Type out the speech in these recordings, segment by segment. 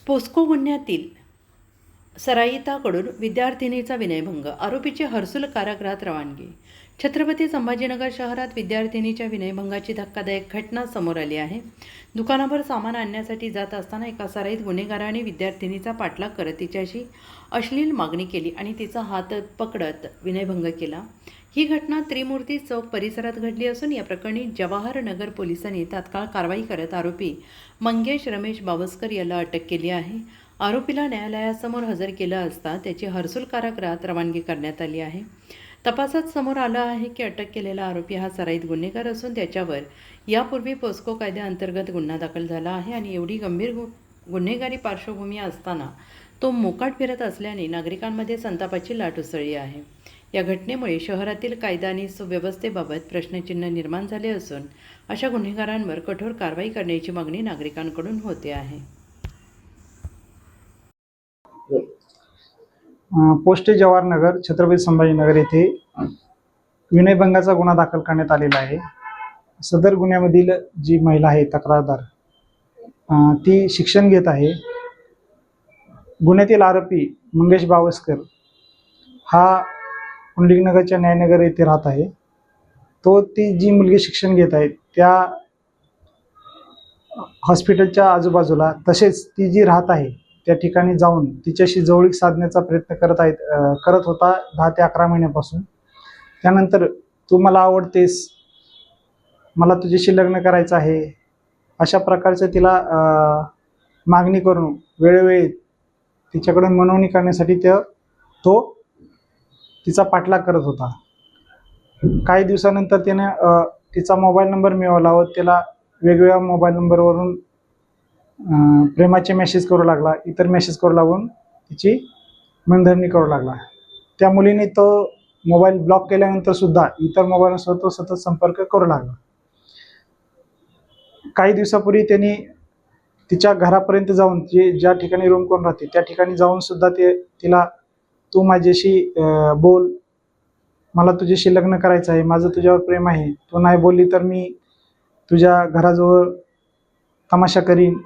POCSO गुन्ह्यातील सराईताकडून विद्यार्थिनीचा विनयभंग, आरोपीची हर्सुल कारागृहात रवानगी. छत्रपती संभाजीनगर शहरात विद्यार्थिनीच्या विनयभंगाची धक्कादायक घटना समोर आली आहे. दुकानावर सामान आणण्यासाठी जात असताना एका सराईत गुन्हेगाराने विद्यार्थिनीचा पाठलाग करत तिच्याशी अश्लील मागणी केली आणि तिचा हात पकडत विनयभंग केला. ही घटना त्रिमूर्ती चौक परिसरात घडली असून या प्रकरणी जवाहर नगर पोलिसांनी तात्काळ कारवाई करत आरोपी मंगेश रमेश बावस्कर याला अटक केली आहे. आरोपीला न्यायालयासमोर हजर केलं असता त्याची हर्सुल कारागृहात रवानगी करण्यात आली आहे. तपासात समोर आलं आहे की अटक केलेला आरोपी हा सराईत गुन्हेगार असून त्याच्यावर यापूर्वी पोस्को कायद्याअंतर्गत गुन्हा दाखल झाला आहे आणि एवढी गंभीर गुन्हेगारी पार्श्वभूमी असताना तो मोकाट फिरत असल्याने नागरिकांमध्ये संतापाची लाट उसळली आहे. या घटनेमुळे शहरातील कायदा आणि सुव्यवस्थेबाबत प्रश्नचिन्ह निर्माण झाले असून अशा गुन्हेगारांवर कठोर कारवाई करण्याची मागणी नागरिकांकडून होते आहे. पोस्टे जवाहर नगर छत्रपती संभाजीनगर येथे विनयभंगाचा गुन्हा दाखल करण्यात आलेला आहे. सदर गुन्ह्यामधील जी महिला आहे तक्रारदार ती शिक्षण घेत आहे. गुन्ह्यातील आरोपी मंगेश बावस्कर हा पुंडलिकनगरच्या न्यायनगर येथे राहत आहे. तो ती जी मुलगी शिक्षण घेत आहे त्या हॉस्पिटलच्या आजूबाजूला तसेच ती जी राहत आहे त्या ठिकाणी जाऊन तिच्याशी जवळीक साधण्याचा प्रयत्न करत होता 10 ते 11 महिन्यापासून. त्यानंतर तू मला आवडतेस, मला तुझ्याशी लग्न करायचं आहे, अशा प्रकारचं तिला मागणी करून वेळोवेळी तिच्याकडून मनवणी करण्यासाठी तो तिचा पाठलाग करत होता. काही दिवसानंतर त्याने तिचा मोबाईल नंबर मिळवला व त्याला वेगवेगळ्या मोबाईल नंबरवरून प्रेमाचे मेसेज करू लागला, इतर मेसेज करू लागून तिची मनधरणी करू लागला. त्या मुलीने तो मोबाईल ब्लॉक केल्यानंतर सुद्धा इतर मोबाईलसोबत तो सतत संपर्क करू लागला. काही दिवसापूर्वी त्यांनी तिच्या घरापर्यंत जाऊन ज्या ठिकाणी रूम करून राहते त्या ठिकाणी जाऊन सुद्धा तिला तू माझ्याशी बोल, मला तुझ्याशी लग्न करायचं आहे, माझं तुझ्यावर प्रेम आहे, तू नाही बोलली तर मी तुझ्या घराजवळ तमाशा करीन,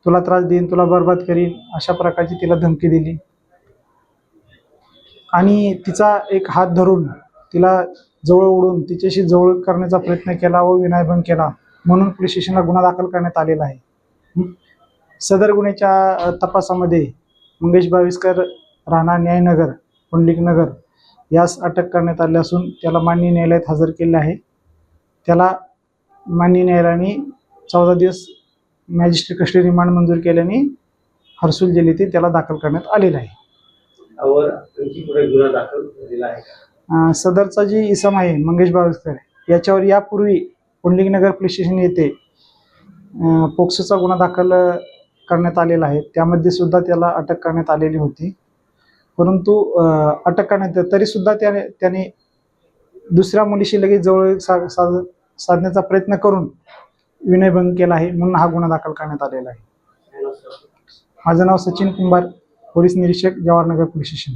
तुला त्रास देईन, तुला बर्बाद करीन, अशा प्रकारची तिला धमकी दिली. आणि तिचा एक हात धरून तिला जवळ ओढून तिच्याशी जवळ करण्याचा प्रयत्न केला व विनयभंग केला म्हणून पोलीस स्टेशनला गुन्हा दाखल करण्यात आलेला आहे. सदर गुन्ह्याच्या तपासामध्ये मंगेश बावस्कर राहणार न्यायनगर पुंडलिकनगर यास अटक करण्यात आली असून त्याला माननीय न्यायालयात हजर केले आहे. त्याला माननीय न्यायालयाने 14 दिवस मॅजिस्ट्रेट कस्टडी रिमांड मंजूर केल्याने हर्सुल जेल येथे त्याला दाखल करण्यात आलेला आहे. गुन्हा दाखल झालेला आहे. सदरचा जी इसम आहे मंगेश बावस्कर याच्यावर यापूर्वी पुंडलिकनगर पोलीस स्टेशन येथे पोक्सोचा गुन्हा दाखल करण्यात आलेला आहे. त्यामध्ये सुद्धा त्याला अटक करण्यात आलेली होती. परंतु अटक करण्यात तरी सुद्धा त्याने दुसऱ्या मुलीशी लगेच जवळ साधण्याचा प्रयत्न करून विनयभंग केला आहे म्हणून हा गुन्हा दाखल करण्यात आलेला आहे. माझं नाव सचिन कुंभार, पोलीस निरीक्षक जवाहरनगर पोलीस स्टेशन.